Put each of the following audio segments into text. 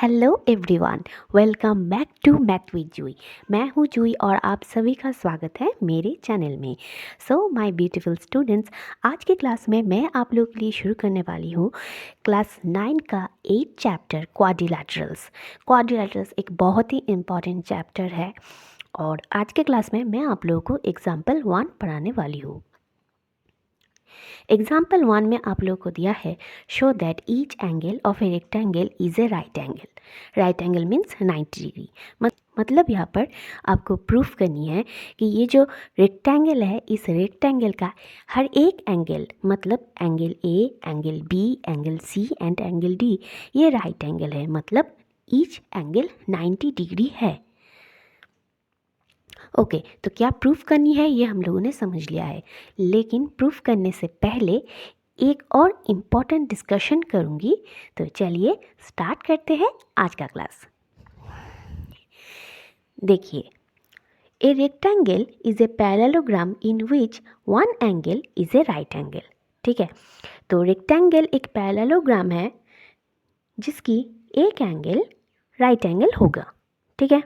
Hello everyone, welcome back to math with Jui. मैं हूँ जूई और आप सभी का स्वागत है मेरे चैनल में। सो माय ब्यूटीफुल स्टूडेंट्स, आज की क्लास में मैं आप लोगों के लिए शुरू करने वाली हूँ क्लास 9 का 8 चैप्टर क्वाड्रिलैटरल्स। क्वाड्रिलैटरल्स एक बहुत ही इम्पॉर्टेंट चैप्टर है और आज के क्लास में मैं आप लोगों को एग्जाम्पल 1 पढ़ाने वाली हूँ। एग्जाम्पल 1 में आप लोगों को दिया है, show that each angle of A rectangle is a right angle. Right angle means 90 degree. मतलब यहाँ पर आपको प्रूफ करनी है कि ये जो रेक्टेंगल है, इस रेक्टेंगल का हर एक एंगल, मतलब angle A, angle B, angle C and angle D, ये राइट एंगल है। मतलब ईच एंगल 90 डिग्री है। ओके, तो क्या प्रूफ करनी है ये हम लोगों ने समझ लिया है, लेकिन प्रूफ करने से पहले एक और इम्पॉर्टेंट डिस्कशन करूँगी। तो चलिए स्टार्ट करते हैं आज का क्लास। देखिए, ए rectangle is a parallelogram in which one angle is a right angle. ठीक है, तो रेक्टेंगल एक पैरेललोग्राम है जिसकी एक एंगल राइट एंगल होगा। ठीक है,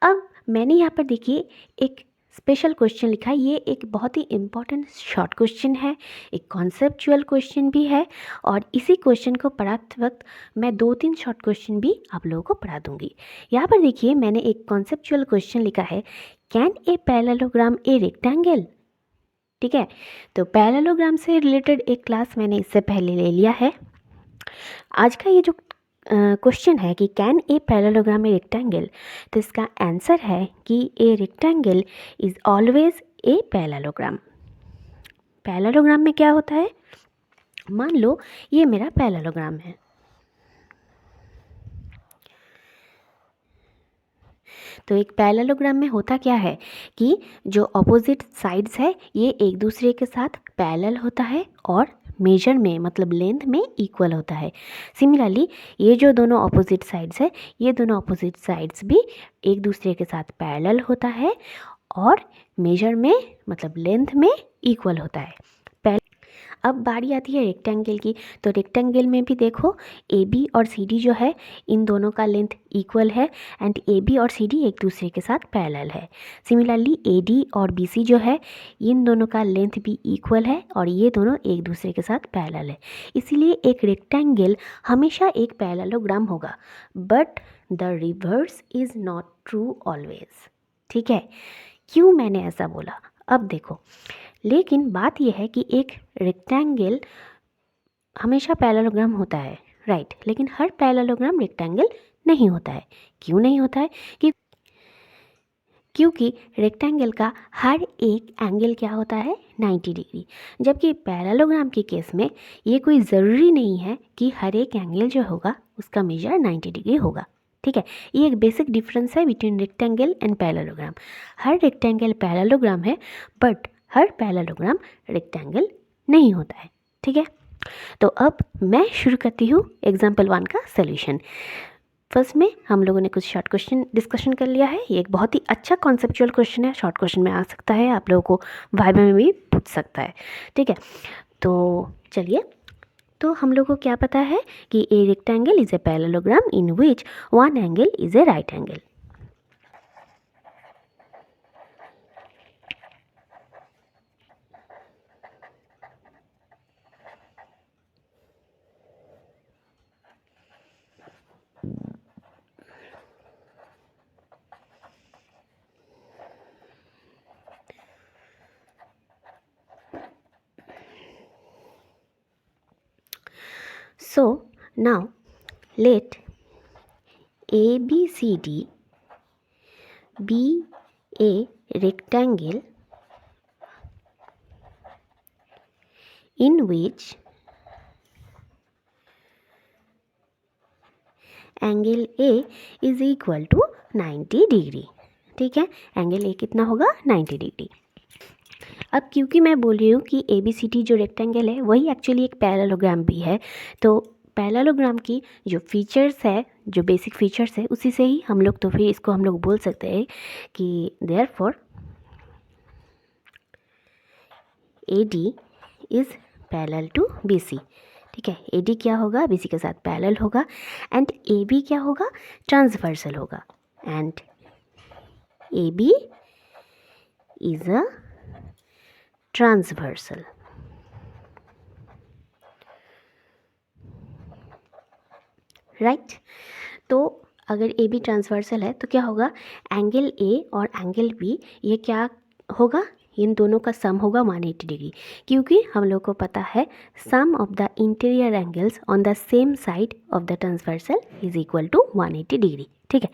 अब मैंने यहाँ पर देखिए एक स्पेशल क्वेश्चन लिखा है। ये एक बहुत ही इम्पॉर्टेंट शॉर्ट क्वेश्चन है, एक कॉन्सेप्चुअल क्वेश्चन भी है, और इसी क्वेश्चन को पढ़ाते वक्त मैं 2-3 शॉर्ट क्वेश्चन भी आप लोगों को पढ़ा दूंगी। यहाँ पर देखिए मैंने एक कॉन्सेप्चुअल क्वेश्चन लिखा है, can a parallelogram a rectangle. ठीक है, तो पैरेललोग्राम से रिलेटेड एक क्लास मैंने इससे पहले ले लिया है। आज का ये जो क्वेश्चन है कि can a parallelogram a rectangle, तो इसका आंसर है कि a rectangle is always a parallelogram. Parallelogram में क्या होता है, मान लो ये मेरा पैरेललोग्राम है। तो एक पैरेललोग्राम में होता क्या है कि जो अपोजिट साइड्स है ये एक दूसरे के साथ पैरेलल होता है और मेजर में, मतलब लेंथ में इक्वल होता है। सिमिलरली ये जो दोनों अपोजिट साइड्स है, ये दोनों अपोजिट साइड्स भी एक दूसरे के साथ पैरेलल होता है और मेजर में, मतलब लेंथ में इक्वल होता है। अब बारी आती है रेक्टेंगल की। तो रेक्टेंगल में भी देखो ए बी और सी डी जो है, इन दोनों का लेंथ इक्वल है एंड ए बी और सी डी एक दूसरे के साथ पैरेलल है। सिमिलरली ए डी और बी सी जो है, इन दोनों का लेंथ भी इक्वल है और ये दोनों एक दूसरे के साथ पैरेलल है। इसीलिए एक रेक्टेंगल हमेशा एक पैरेललोग्राम होगा, but the reverse is not true always. ठीक है, क्यों मैंने ऐसा बोला अब देखो। लेकिन बात यह है कि एक रेक्टेंगल हमेशा पैरेललोग्राम होता है, राइट, लेकिन हर पैरेललोग्राम रेक्टेंगल नहीं होता है। क्यों नहीं होता है? क्योंकि रेक्टेंगल का हर एक एंगल क्या होता है, 90 डिग्री। जबकि पैरेललोग्राम के केस में ये कोई ज़रूरी नहीं है कि हर एक एंगल जो होगा उसका मेजर 90 डिग्री होगा। ठीक है, ये एक बेसिक डिफरेंस है between rectangle and parallelogram. Her rectangle parallelogram है, बट हर पैरेललोग्राम रेक्टेंगल नहीं होता है। ठीक है, तो अब मैं शुरू करती हूँ एग्जाम्पल 1 का सोल्यूशन। फर्स्ट में हम लोगों ने कुछ शॉर्ट क्वेश्चन डिस्कशन कर लिया है। ये एक बहुत ही अच्छा कॉन्सेप्चुअल क्वेश्चन है, शॉर्ट क्वेश्चन में आ सकता है, आप लोगों को वाइवा में भी पूछ सकता है। ठीक है, तो चलिए, तो हम लोग को क्या पता है कि a rectangle is a parallelogram in which one angle is a right angle. So now let ABCD be a rectangle in which angle A is equal to 90 degree. ठीक है, एंगल A कितना होगा, 90 डिग्री। अब क्योंकि मैं बोल रही हूँ कि ABCD जो रेक्टेंगल है वही एक्चुअली एक पैरेललोग्राम भी है, तो पैरेललोग्राम की जो फीचर्स है, जो बेसिक फीचर्स है, उसी से ही हम लोग, तो फिर इसको हम लोग बोल सकते हैं कि therefore AD is parallel to BC। ठीक है। ए डी क्या होगा, बी सी के साथ पैरेलल होगा, एंड ए बी क्या होगा, ट्रांसवर्सल होगा, and A B is a transversal. Right. तो अगर ए बी ट्रांसवर्सल है तो क्या होगा, एंगल ए और एंगल बी ये क्या होगा, इन दोनों का सम होगा 180 डिग्री, क्योंकि हम लोग को पता है sum of the interior angles on the same side of the transversal is equal to 180 degree. ठीक है।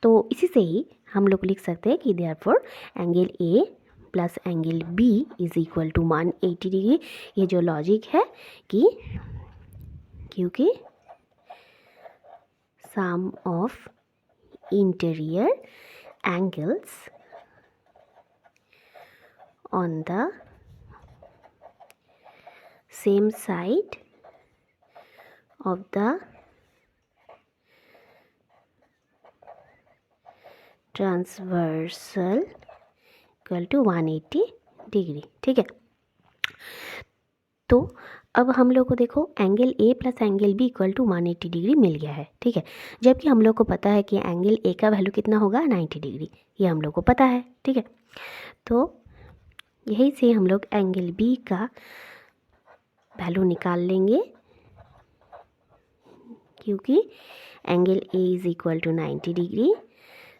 तो इसी से ही हम लोग लिख सकते हैं कि therefore angle A plus angle B is equal to 180 degree. ये जो लॉजिक है कि क्योंकि sum of interior angles on the same side of the transversal equal to 180 degree. ठीक है। तो अब हम लोग को देखो angle A plus angle B equal to 180 degree मिल गया है। ठीक है। जबकि हम लोग को पता है कि एंगल ए का वैल्यू कितना होगा, 90 डिग्री, ये हम लोग को पता है। ठीक है। तो यही से हम लोग एंगल बी का वैल्यू निकाल लेंगे, क्योंकि angle A is equal to 90 degree,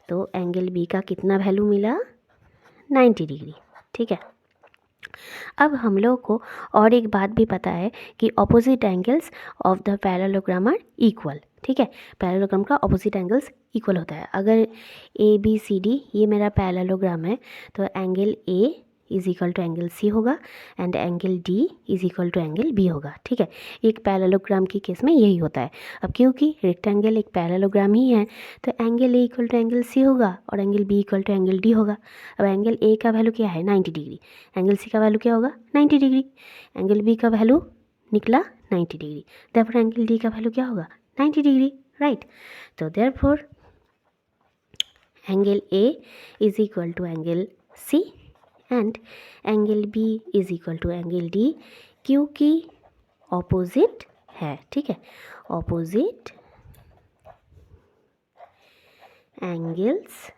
तो एंगल बी का कितना वैल्यू मिला, 90 डिग्री। ठीक है। अब हम लोग को और एक बात भी पता है कि opposite angles of the parallelogram are equal. ठीक है। पैरेललोग्राम का ऑपोजिट एंगल्स इक्वल होता है। अगर ए बी सी डी ये मेरा पैरेललोग्राम है तो angle A is equal to angle C होगा, and angle D is equal to angle B होगा। ठीक है। एक पैरेललोग्राम की केस में यही होता है। अब क्योंकि रेक्टेंगल एक पैरेललोग्राम ही है तो angle A equal to angle C होगा और angle B equal to angle D होगा। अब एंगल ए का वैल्यू क्या है, 90 डिग्री, एंगल सी का वैल्यू क्या होगा, 90 डिग्री, एंगल बी का वैल्यू निकला 90 डिग्री, देयरफॉर एंगल डी का वैल्यू क्या होगा, 90 डिग्री। राइट। तो therefore angle A is equal to angle C and angle B is equal to angle D, क्योंकि ऑपोजिट है। ठीक है। Opposite angles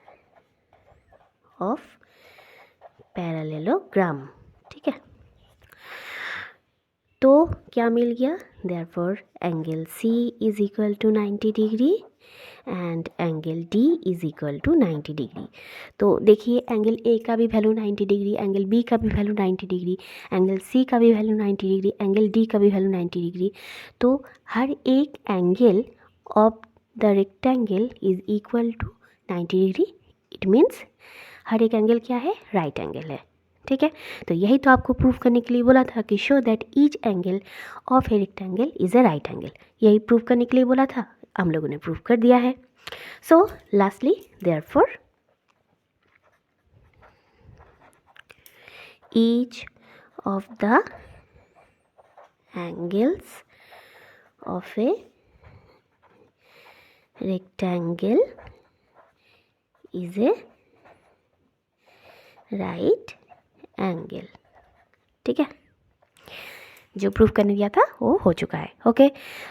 of parallelogram. ठीक है। तो क्या मिल गया, therefore angle C is equal to 90 degree and angle D is equal to 90 degree. तो देखिए एंगल ए का भी वैल्यू 90 डिग्री, एंगल बी का भी वैल्यू 90 डिग्री, एंगल सी का भी वैल्यू 90 डिग्री, एंगल डी का भी वैल्यू 90 डिग्री। तो हर एक angle of the rectangle is equal to 90 degree. It means हर एक एंगल क्या है, राइट एंगल है। ठीक है। तो यही तो आपको प्रूफ करने के लिए बोला था कि show that each angle of A rectangle is a right angle. यही प्रूफ करने के लिए बोला था, हम लोगों ने प्रूफ कर दिया है। सो lastly therefore each of the angles of A rectangle is a right angle. ठीक है। जो प्रूफ करने दिया था वो हो चुका है। ओके।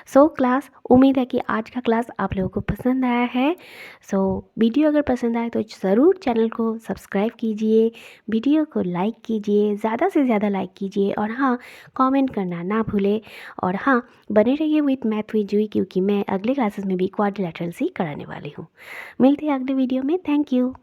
सो क्लास, उम्मीद है कि आज का क्लास आप लोगों को पसंद आया है। सो वीडियो अगर पसंद आए तो ज़रूर चैनल को सब्सक्राइब कीजिए, वीडियो को लाइक कीजिए, ज़्यादा से ज़्यादा लाइक कीजिए, और हाँ, कमेंट करना ना भूले। और हाँ, बने रहिए विथ मैथ विद जूही, क्योंकि मैं अगले क्लासेस में भी क्वाड्रिलेटरल्स ही कराने वाली हूँ। मिलते हैं अगले वीडियो में। Thank you.